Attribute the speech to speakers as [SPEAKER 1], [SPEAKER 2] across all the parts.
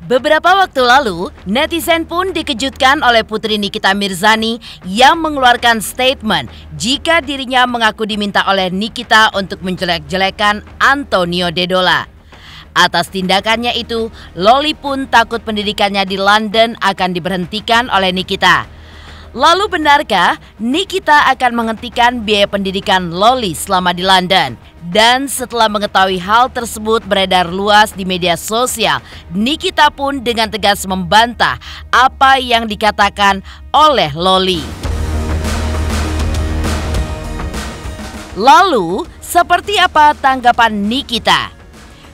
[SPEAKER 1] Beberapa waktu lalu, netizen pun dikejutkan oleh Putri Nikita Mirzani yang mengeluarkan statement jika dirinya mengaku diminta oleh Nikita untuk menjelek-jelekan Antonio Dedola. Atas tindakannya itu, Loli pun takut pendidikannya di London akan diberhentikan oleh Nikita. Lalu benarkah Nikita akan menghentikan biaya pendidikan Loli selama di London? Dan setelah mengetahui hal tersebut beredar luas di media sosial, Nikita pun dengan tegas membantah apa yang dikatakan oleh Loli. Lalu, seperti apa tanggapan Nikita?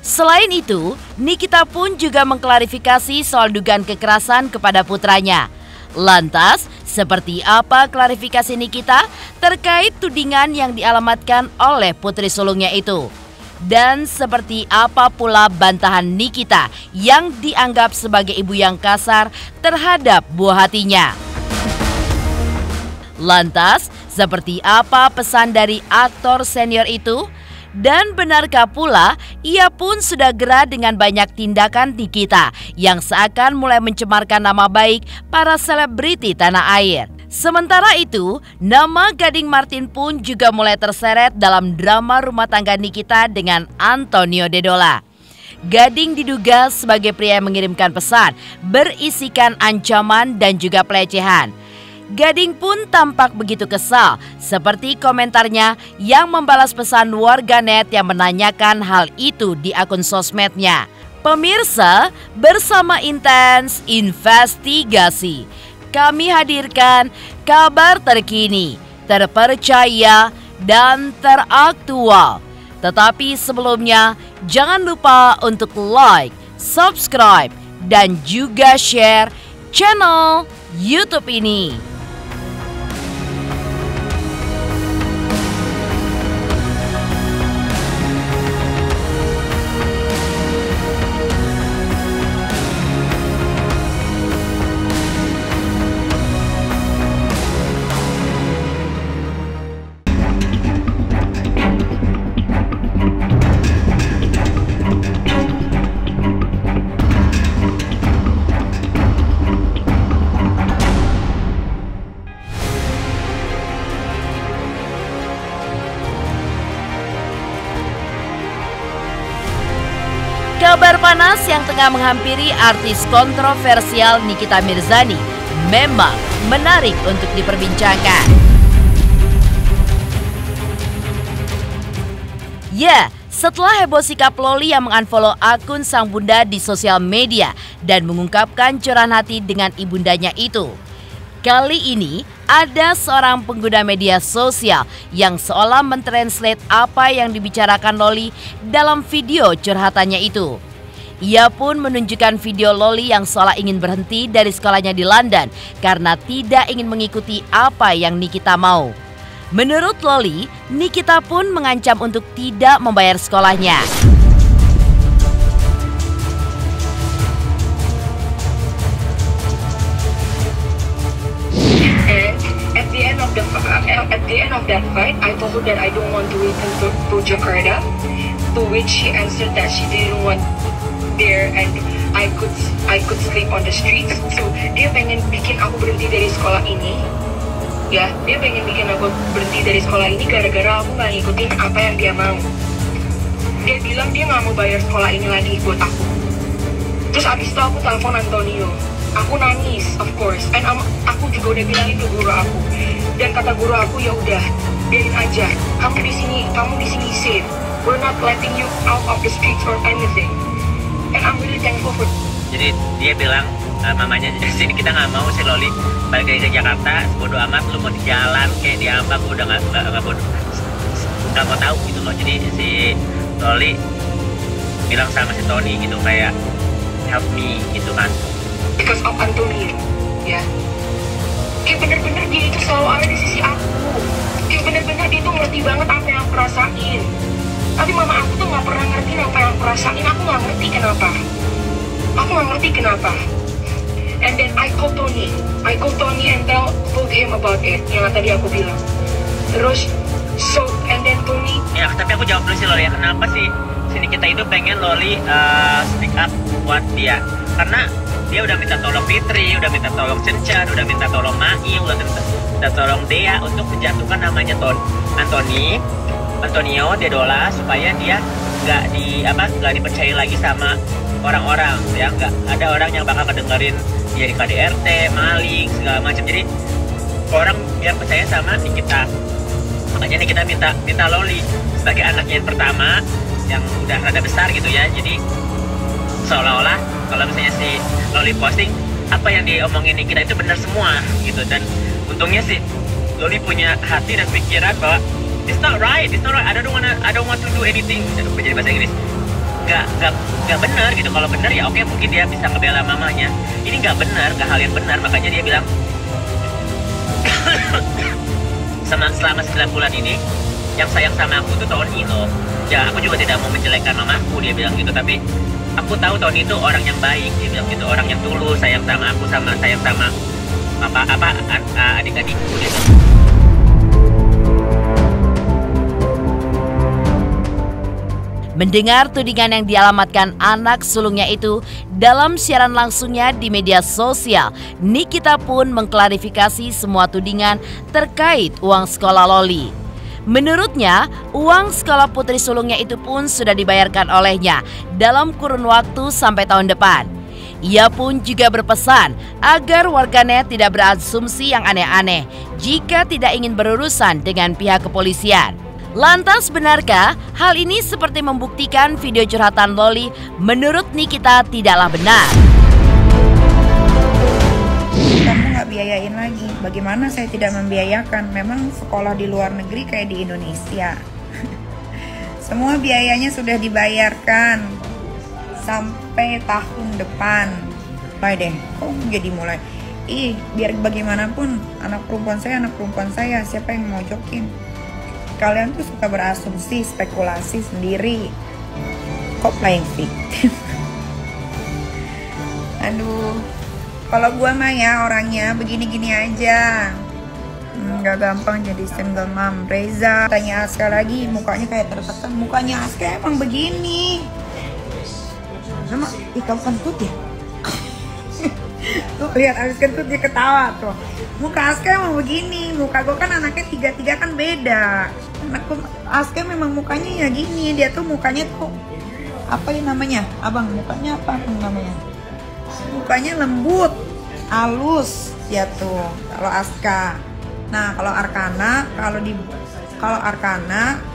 [SPEAKER 1] Selain itu, Nikita pun juga mengklarifikasi soal dugaan kekerasan kepada putranya. Lantas, seperti apa klarifikasi Nikita terkait tudingan yang dialamatkan oleh putri sulungnya itu? Dan seperti apa pula bantahan Nikita yang dianggap sebagai ibu yang kasar terhadap buah hatinya? Lantas, seperti apa pesan dari aktor senior itu? Dan benarkah pula ia pun sudah gerah dengan banyak tindakan Nikita yang seakan mulai mencemarkan nama baik para selebriti tanah air? Sementara itu, nama Gading Martin pun juga mulai terseret dalam drama rumah tangga Nikita dengan Antonio Dedola. Gading diduga sebagai pria yang mengirimkan pesan berisikan ancaman dan juga pelecehan. Gading pun tampak begitu kesal, seperti komentarnya yang membalas pesan warganet yang menanyakan hal itu di akun sosmednya. Pemirsa, bersama Intens Investigasi, kami hadirkan kabar terkini, terpercaya, dan teraktual. Tetapi sebelumnya, jangan lupa untuk like, subscribe, dan juga share channel YouTube ini. Kabar panas yang tengah menghampiri artis kontroversial Nikita Mirzani memang menarik untuk diperbincangkan. Ya, setelah heboh sikap Loli yang mengunfollow akun sang bunda di sosial media dan mengungkapkan curahan hati dengan ibundanya itu, kali ini ada seorang pengguna media sosial yang seolah mentranslate apa yang dibicarakan Loli dalam video curhatannya itu. Ia pun menunjukkan video Loli yang seolah ingin berhenti dari sekolahnya di London karena tidak ingin mengikuti apa yang Nikita mau. Menurut Loli, Nikita pun mengancam untuk tidak membayar sekolahnya.
[SPEAKER 2] At the end of that fight, I told her that I don't want to return to Jakarta, to which she answered that she didn't want there and I could sleep on the streets. So dia pengen bikin aku berhenti dari sekolah ini. Ya, dia pengen bikin aku berhenti dari sekolah ini gara-gara aku nggak ngikutin apa yang dia mau. Dia bilang dia nggak mau bayar sekolah ini lagi buat aku. Terus abis itu aku telepon Antonio. Aku nangis, of course. And aku juga udah bilangin ke guru aku. Dan kata guru aku, ya udah, biarin aja. Kamu di sini safe. We're not letting you out of the streets or anything. And I'm really thankful for.
[SPEAKER 3] Jadi dia bilang mamanya sini kita nggak mau si Loli balik ke Jakarta. Bodo amat lu mau di jalan kayak di apa, gue udah nggak mau tahu gitu loh. Jadi si Loli bilang sama si Tony gitu kayak help me gitu kan.
[SPEAKER 2] Because of Antonio, ya. Kayak bener-bener dia itu selalu ada di sisi aku. Kayak bener-bener dia tuh ngerti banget apa yang aku rasain. Tapi mama aku tuh nggak pernah ngerti apa yang aku rasain. Aku nggak ngerti kenapa. And then I called Tony and told him about it. Yang tadi aku bilang. Terus, and then Tony.
[SPEAKER 3] Ya, tapi aku jawab dulu sih Loli, kenapa sih sini kita itu pengen Loli speak up buat dia. karena dia udah minta tolong Fitri, udah minta tolong Cencan, udah minta tolong Mai, udah minta tolong Dea untuk menjatuhkan namanya Antonio Dedola supaya dia nggak dipercaya lagi sama orang-orang, ya nggak ada orang yang bakal kedengerin dia di KDRT, maling segala macam. Jadi orang biar percaya sama Nikita. Makanya nih kita minta Loli sebagai anaknya yang pertama yang udah rada besar gitu ya. Jadi seolah-olah kalau misalnya si Loli posting apa yang diomongin Nikita itu benar semua gitu. Dan untungnya sih Loli punya hati dan pikiran bahwa it's not right, I don't want to do anything. Jadi bahasa Inggris nggak benar gitu. Kalau benar ya oke, mungkin dia bisa ngebela mamanya. Ini nggak benar, nggak hal yang benar. Makanya dia bilang selama 9 bulan ini yang sayang sama aku tuh Tony loh. Ya aku juga tidak mau menjelekkan mamaku, dia bilang gitu. Tapi aku tahu Tony itu orang yang baik, dia bilang gitu, orang yang tulus, sayang sama aku, sayang sama adik-adikku gitu.
[SPEAKER 1] Mendengar tudingan yang dialamatkan anak sulungnya itu dalam siaran langsungnya di media sosial, Nikita pun mengklarifikasi semua tudingan terkait uang sekolah Loli. Menurutnya, uang sekolah putri sulungnya itu pun sudah dibayarkan olehnya dalam kurun waktu sampai tahun depan. Ia pun juga berpesan agar warganet tidak berasumsi yang aneh-aneh jika tidak ingin berurusan dengan pihak kepolisian. Lantas benarkah hal ini seperti membuktikan video curhatan Loli menurut Nikita tidaklah benar?
[SPEAKER 4] Kamu nggak biayain lagi. Bagaimana saya tidak membiayakan? Memang sekolah di luar negeri kayak di Indonesia. Semua biayanya sudah dibayarkan sampai tahun depan. Mulai deh, kok jadi mulai? Biar bagaimanapun anak perempuan saya, siapa yang mau jokin? Kalian tuh suka berasumsi, spekulasi sendiri. Kok playing victim? Aduh, kalau gua mah ya orangnya begini-gini aja. Nggak gampang jadi single mom. Reza tanya Aska lagi, mukanya kayak tertekan. Mukanya Aska emang begini. Sama, kamu kentut ya? Tuh lihat Aska kentut, dia ketawa tuh. Muka Aska emang begini. Muka gua kan anaknya 3 kan beda. Aska memang mukanya ya gini, dia tuh mukanya tuh apa ya namanya, abang mukanya apa namanya, mukanya lembut, halus ya tuh kalau Aska. Nah kalau Arkana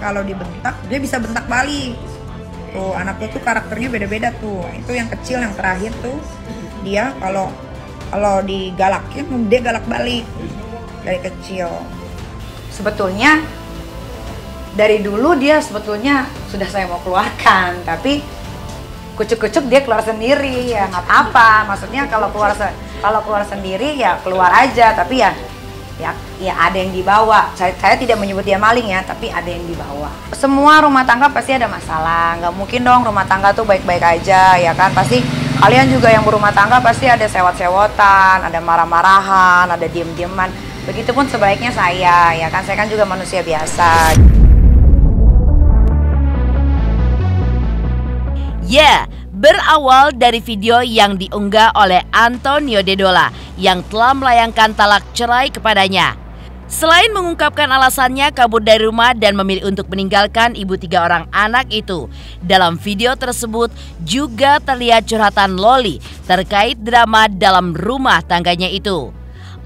[SPEAKER 4] kalau dibentak dia bisa bentak balik tuh. Anak tuh karakternya beda-beda tuh. Itu yang kecil yang terakhir tuh dia kalau digalakin dia galak balik dari kecil. Sebetulnya dari dulu dia sebetulnya sudah saya mau keluarkan, tapi kucuk-kucuk dia keluar sendiri, ya nggak apa-apa. Maksudnya kalau keluar sendiri ya keluar aja, tapi ya ada yang dibawa. Saya tidak menyebut dia maling ya, tapi ada yang dibawa. Semua rumah tangga pasti ada masalah, nggak mungkin dong rumah tangga tuh baik-baik aja ya kan. Pasti kalian juga yang berumah tangga pasti ada sewot-sewotan, ada marah-marahan, ada diem-dieman. Begitupun sebaiknya saya, ya kan, saya kan juga manusia biasa.
[SPEAKER 1] Ya, berawal dari video yang diunggah oleh Antonio Dedola yang telah melayangkan talak cerai kepadanya. Selain mengungkapkan alasannya kabur dari rumah dan memilih untuk meninggalkan ibu 3 orang anak itu, dalam video tersebut juga terlihat curhatan Loli terkait drama dalam rumah tangganya itu.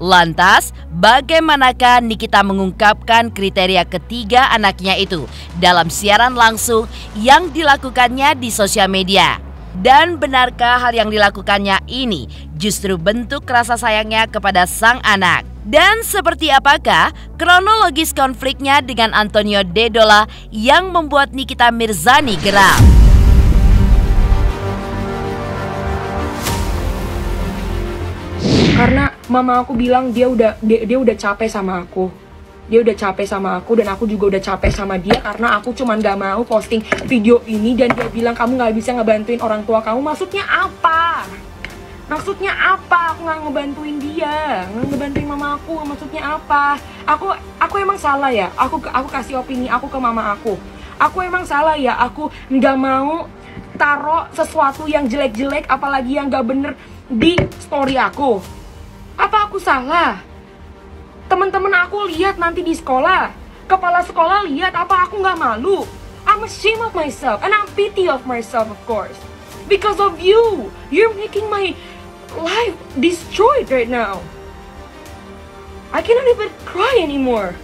[SPEAKER 1] Lantas, bagaimanakah Nikita mengungkapkan kriteria ketiga anaknya itu dalam siaran langsung yang dilakukannya di sosial media? Dan benarkah hal yang dilakukannya ini justru bentuk rasa sayangnya kepada sang anak? Dan seperti apakah kronologis konfliknya dengan Antonio Dedola yang membuat Nikita Mirzani geram?
[SPEAKER 5] Karena mama aku bilang dia udah capek sama aku. Dia udah capek sama aku dan aku juga udah capek sama dia karena aku cuma gak mau posting video ini dan dia bilang kamu gak bisa ngebantuin orang tua kamu. Maksudnya apa? Maksudnya apa? Aku gak ngebantuin dia, gak ngebantuin mama aku. Maksudnya apa? Aku emang salah ya? Aku kasih opini aku ke mama aku. Aku emang salah ya? Aku gak mau taruh sesuatu yang jelek-jelek, apalagi yang gak bener di story aku? Apa aku salah? Temen-temen aku lihat nanti di sekolah, kepala sekolah lihat, apa aku gak malu? I'm ashamed of myself and I'm pity of myself, of course, because of you. You're making my life destroyed right now. I cannot even cry anymore.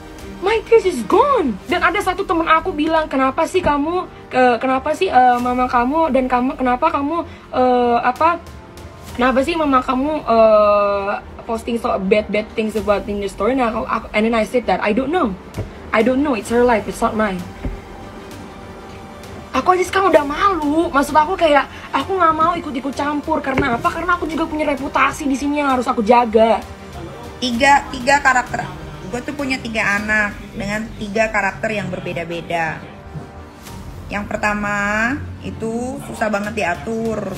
[SPEAKER 5] My tears is gone. Dan ada satu temen aku bilang, kenapa sih kamu, mama kamu dan kamu, kenapa kamu kenapa sih mama kamu posting so bad things about in the story? Nah, and then I said that I don't know. It's her life, it's not mine. Aku aja sekarang udah malu. Maksud aku kayak aku nggak mau ikut-ikut campur. Karena apa? Karena aku juga punya reputasi di sini yang harus aku jaga.
[SPEAKER 4] Tiga karakter. Gue tuh punya 3 anak dengan 3 karakter yang berbeda-beda. Yang pertama itu susah banget diatur,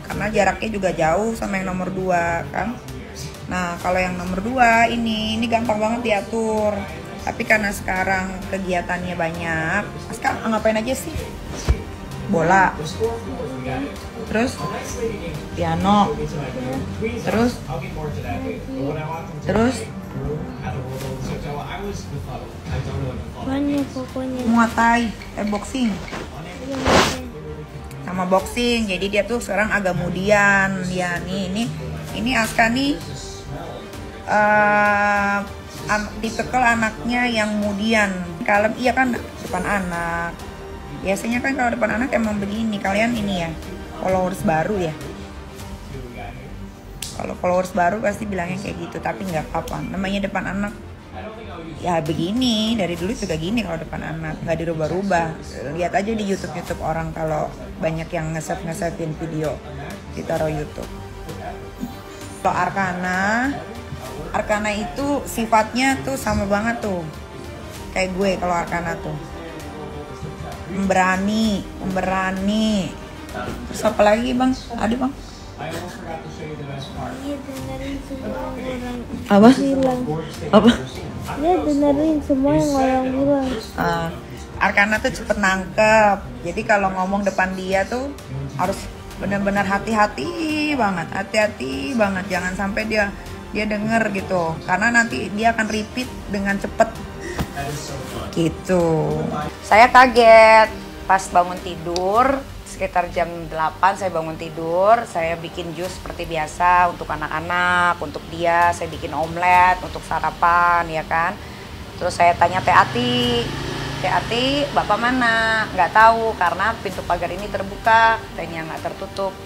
[SPEAKER 4] karena jaraknya juga jauh sama yang nomor 2 kan. Nah kalau yang nomor 2 ini gampang banget diatur. Tapi karena sekarang kegiatannya banyak, sekarang ngapain aja sih? Bola, terus piano, terus
[SPEAKER 6] banyak pokoknya.
[SPEAKER 4] Muay Thai, boxing, sama boxing. Jadi dia tuh sekarang agak mudian. Dia ini Aska nih tipikal anaknya yang mudian. Kalem, iya kan depan anak. Biasanya kan kalau depan anak emang begini. Kalian ini ya followers baru ya. Kalau followers baru pasti bilangnya kayak gitu, tapi nggak apa-apa. Namanya depan anak ya begini, dari dulu juga gini kalau depan anak, nggak dirubah-rubah. Lihat aja di YouTube orang kalau banyak yang nge-save-nge-savein video ditaruh YouTube. Kalau Arkana itu sifatnya tuh sama banget tuh kayak gue. Kalau Arkana tuh memberani. Terus apa lagi bang? Ada bang?
[SPEAKER 6] Dia dengerin semua orang
[SPEAKER 4] Apa?
[SPEAKER 6] bilang.
[SPEAKER 4] Apa?
[SPEAKER 6] Dia dengerin semua yang orang bilang.
[SPEAKER 4] Arkana tuh cepet nangkep. Jadi kalau ngomong depan dia tuh harus benar-benar hati-hati banget. Jangan sampai dia denger gitu, karena nanti dia akan repeat dengan cepet gitu. Saya kaget pas bangun tidur sekitar jam 8. Saya bangun tidur, saya bikin jus seperti biasa untuk anak-anak, untuk dia saya bikin omelet untuk sarapan ya kan. Terus saya tanya Teh Ati, bapak mana? Nggak tahu karena pintu pagar ini terbuka, katanya nggak tertutup.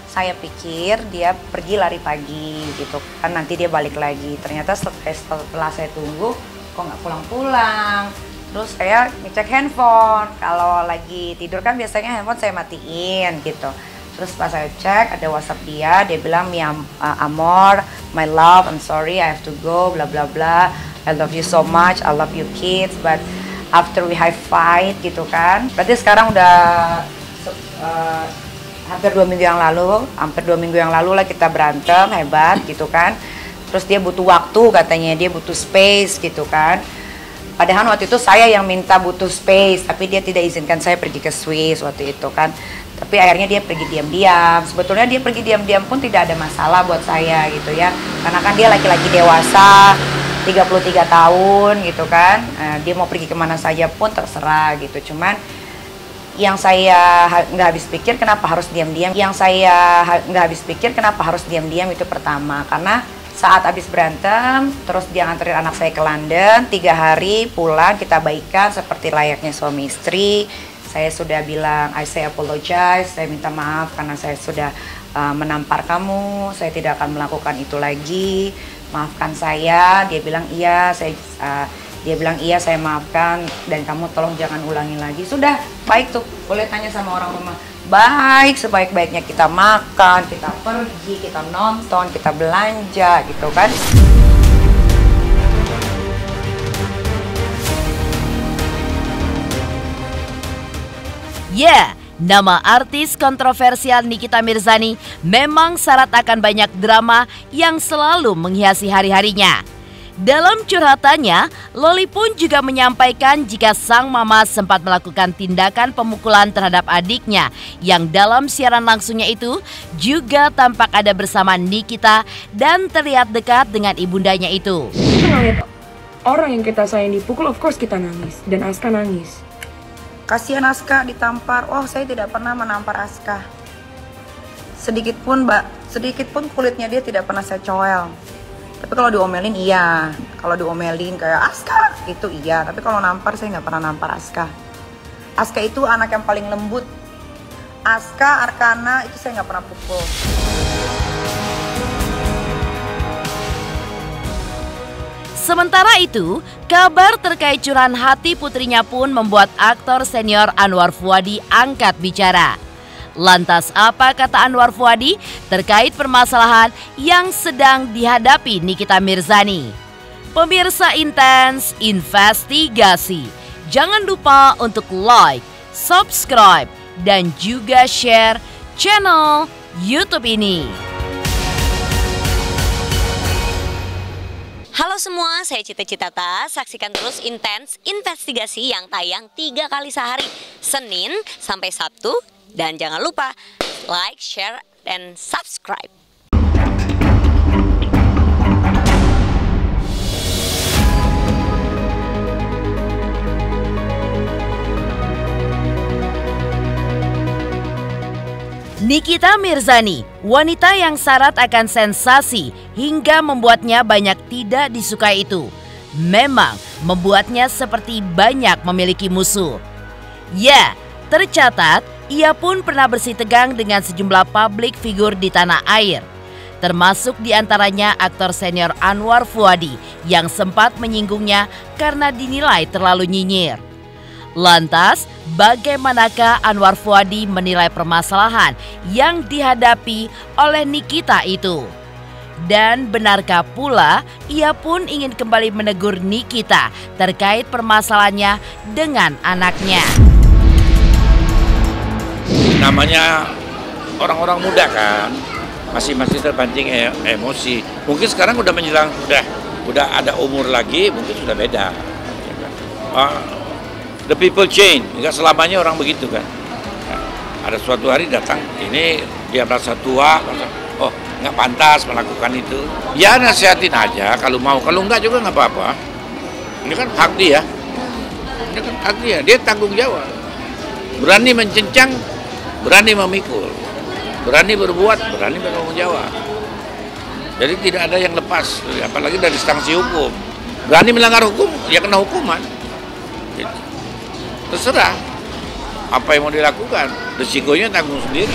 [SPEAKER 4] Saya pikir dia pergi lari pagi gitu kan, nanti dia balik lagi. Ternyata setelah saya tunggu kok nggak pulang-pulang. Terus saya ngecek handphone, kalau lagi tidur kan biasanya handphone saya matiin gitu. Terus pas saya cek ada WhatsApp dia bilang, Amor, my love, I'm sorry, I have to go, bla bla bla. I love you so much, I love you kids, but after we have fight gitu kan. Berarti sekarang udah hampir 2 minggu yang lalu lah kita berantem hebat gitu kan. Terus dia butuh waktu katanya, dia butuh space gitu kan. Padahal waktu itu saya yang minta butuh space, tapi dia tidak izinkan saya pergi ke Swiss waktu itu kan. Tapi akhirnya dia pergi diam-diam. Sebetulnya dia pergi diam-diam pun tidak ada masalah buat saya gitu ya. Karena kan dia laki-laki dewasa, 33 tahun gitu kan. Dia mau pergi kemana saja pun terserah gitu. Cuman yang saya nggak habis pikir kenapa harus diam-diam. Itu pertama, karena saat habis berantem, terus dia nganterin anak saya ke London, 3 hari pulang, kita baikan seperti layaknya suami istri. Saya sudah bilang, I say apologize, saya minta maaf karena saya sudah menampar kamu, saya tidak akan melakukan itu lagi, maafkan saya. Dia bilang iya, saya maafkan, dan kamu tolong jangan ulangi lagi. Sudah, baik tuh, boleh tanya sama orang rumah. Baik, sebaik-baiknya kita makan, kita pergi, kita nonton, kita belanja gitu kan.
[SPEAKER 1] Ya, nama artis kontroversial Nikita Mirzani memang syarat akan banyak drama yang selalu menghiasi hari-harinya. Dalam curhatannya, Loli pun juga menyampaikan jika sang mama sempat melakukan tindakan pemukulan terhadap adiknya yang dalam siaran langsungnya itu juga tampak ada bersama Nikita dan terlihat dekat dengan ibundanya itu.
[SPEAKER 5] Kita ngeliat orang yang kita sayang dipukul, of course kita nangis. Dan Aska nangis.
[SPEAKER 4] Kasihan Aska ditampar. Oh, saya tidak pernah menampar Aska. Sedikit pun kulitnya dia tidak pernah saya coel. Tapi kalau diomelin iya, kalau diomelin kayak Aska itu iya. Tapi kalau nampar saya nggak pernah nampar Aska. Aska itu anak yang paling lembut. Aska, Arkana itu saya nggak pernah pukul.
[SPEAKER 1] Sementara itu, kabar terkait curahan hati putrinya pun membuat aktor senior Anwar Fuady angkat bicara. Lantas apa kata Anwar Fuady terkait permasalahan yang sedang dihadapi Nikita Mirzani? Pemirsa Intens Investigasi, jangan lupa untuk like, subscribe, dan juga share channel YouTube ini.
[SPEAKER 7] Halo semua, saya Cita Citata. Saksikan terus Intens Investigasi yang tayang 3 kali sehari, Senin sampai Sabtu. Dan jangan lupa like, share, dan subscribe.
[SPEAKER 1] Nikita Mirzani, wanita yang syarat akan sensasi hingga membuatnya banyak tidak disukai itu, memang membuatnya seperti banyak memiliki musuh. Ya, tercatat ia pun pernah bersitegang dengan sejumlah publik figur di tanah air, termasuk diantaranya aktor senior Anwar Fuady yang sempat menyinggungnya karena dinilai terlalu nyinyir. Lantas, bagaimanakah Anwar Fuady menilai permasalahan yang dihadapi oleh Nikita itu? Dan benarkah pula ia pun ingin kembali menegur Nikita terkait permasalahannya dengan anaknya?
[SPEAKER 8] Namanya orang-orang muda kan, masih terpancing emosi. Mungkin sekarang udah menjelang, udah ada umur lagi, mungkin sudah beda. The people change, nggak selamanya orang begitu kan. Ada suatu hari datang, ini dia merasa tua, oh nggak pantas melakukan itu. Ya nasihatin aja kalau mau, kalau enggak juga nggak apa-apa. Ini kan hak dia, dia tanggung jawab. Berani mencincang, berani memikul, berani berbuat, berani bertanggung jawab. Jadi tidak ada yang lepas, apalagi dari instansi hukum. Berani melanggar hukum, ya kena hukuman. Terserah apa yang mau dilakukan, resikonya tanggung sendiri.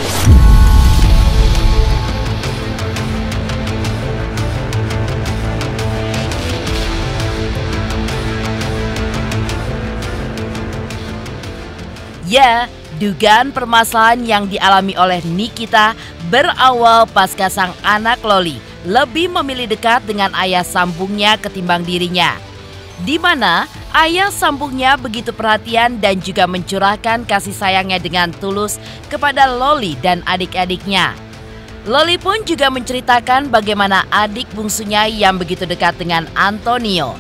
[SPEAKER 1] Ya, dugaan permasalahan yang dialami oleh Nikita berawal pasca sang anak Loli lebih memilih dekat dengan ayah sambungnya ketimbang dirinya, di mana ayah sambungnya begitu perhatian dan juga mencurahkan kasih sayangnya dengan tulus kepada Loli dan adik-adiknya. Loli pun juga menceritakan bagaimana adik bungsunya yang begitu dekat dengan Antonio,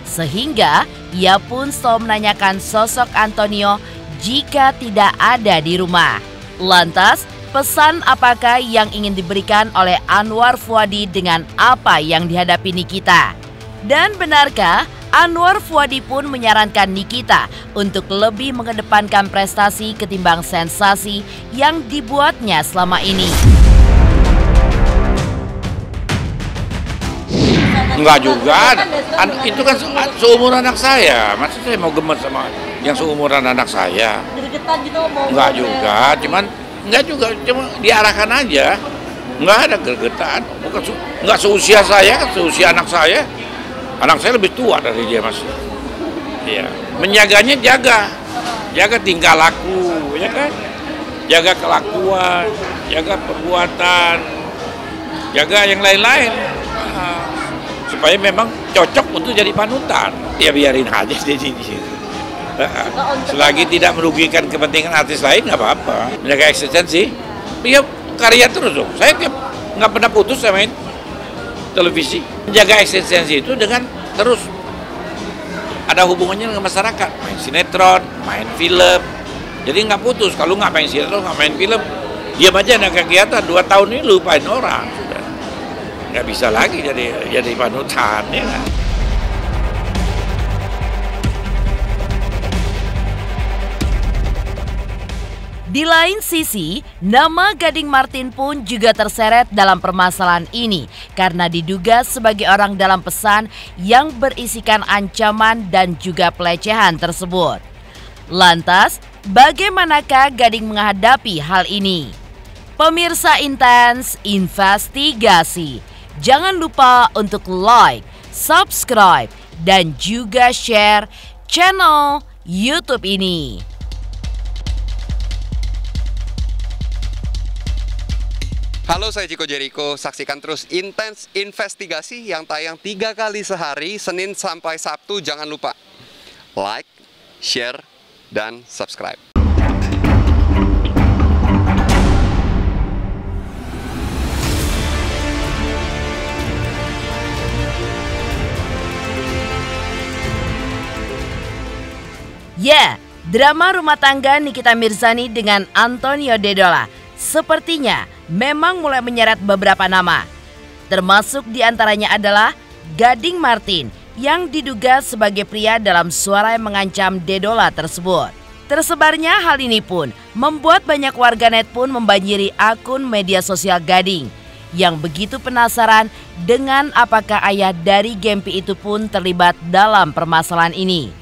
[SPEAKER 1] sehingga ia pun selalu menanyakan sosok Antonio jika tidak ada di rumah. Lantas, pesan apakah yang ingin diberikan oleh Anwar Fuady dengan apa yang dihadapi Nikita? Dan benarkah Anwar Fuady pun menyarankan Nikita untuk lebih mengedepankan prestasi ketimbang sensasi yang dibuatnya selama ini?
[SPEAKER 8] Enggak juga, itu kan seumuran anak saya. Masa saya mau gemes sama yang seumuran anak saya? Enggak juga, cuma diarahkan aja. Enggak ada gergetan, bukan enggak seusia saya, kan seusia anak saya. Anak saya lebih tua dari dia masih. Iya, menjaganya jaga tingkah laku, ya kan? Jaga kelakuan, jaga perbuatan, jaga yang lain-lain. Supaya memang cocok untuk jadi panutan. Ya biarin aja di situ. Selagi tidak merugikan kepentingan artis lain nggak apa-apa. Menjaga eksistensi, ya karya terus Saya nggak pernah putus sama televisi. Menjaga eksistensi itu dengan terus ada hubungannya dengan masyarakat, main sinetron, main film. Jadi nggak putus, kalau nggak main sinetron, nggak main film, diam aja ada kegiatan, 2 tahun ini lupain orang, sudah. Nggak bisa lagi jadi panutan, ya kan?
[SPEAKER 1] Di lain sisi, nama Gading Martin pun juga terseret dalam permasalahan ini karena diduga sebagai orang dalam pesan yang berisikan ancaman dan juga pelecehan tersebut. Lantas, bagaimanakah Gading menghadapi hal ini? Pemirsa Intens Investigasi, jangan lupa untuk like, subscribe, dan juga share channel YouTube ini.
[SPEAKER 9] Halo, saya Chico Jericho. Saksikan terus Intens Investigasi yang tayang 3 kali sehari, Senin sampai Sabtu. Jangan lupa like, share, dan subscribe.
[SPEAKER 1] Ya, drama rumah tangga Nikita Mirzani dengan Antonio Dedola sepertinya memang mulai menyeret beberapa nama. Termasuk diantaranya adalah Gading Martin yang diduga sebagai pria dalam suara yang mengancam Dedola tersebut. Tersebarnya hal ini pun membuat banyak warganet pun membanjiri akun media sosial Gading yang begitu penasaran dengan apakah ayah dari Gempi itu pun terlibat dalam permasalahan ini.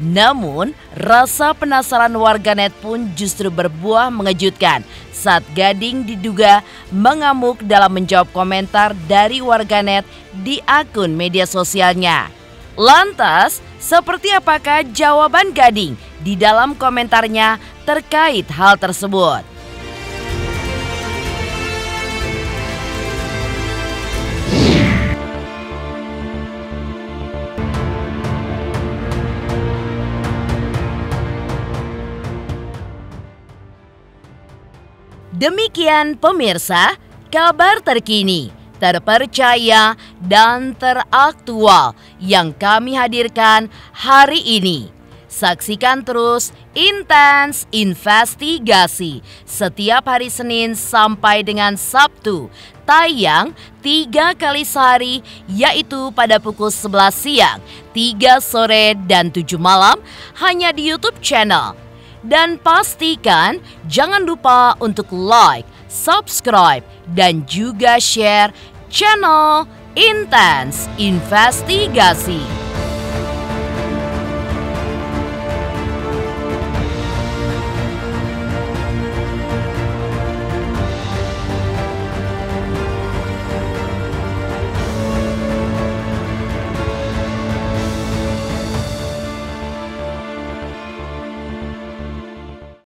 [SPEAKER 1] Namun, rasa penasaran warganet pun justru berbuah mengejutkan saat Gading diduga mengamuk dalam menjawab komentar dari warganet di akun media sosialnya. Lantas, seperti apakah jawaban Gading di dalam komentarnya terkait hal tersebut? Demikian pemirsa, kabar terkini, terpercaya, dan teraktual yang kami hadirkan hari ini. Saksikan terus Intens Investigasi setiap hari Senin sampai dengan Sabtu, tayang 3 kali sehari, yaitu pada pukul 11 siang, 3 sore, dan 7 malam hanya di YouTube channel. Dan pastikan jangan lupa untuk like, subscribe, dan juga share channel Intens Investigasi.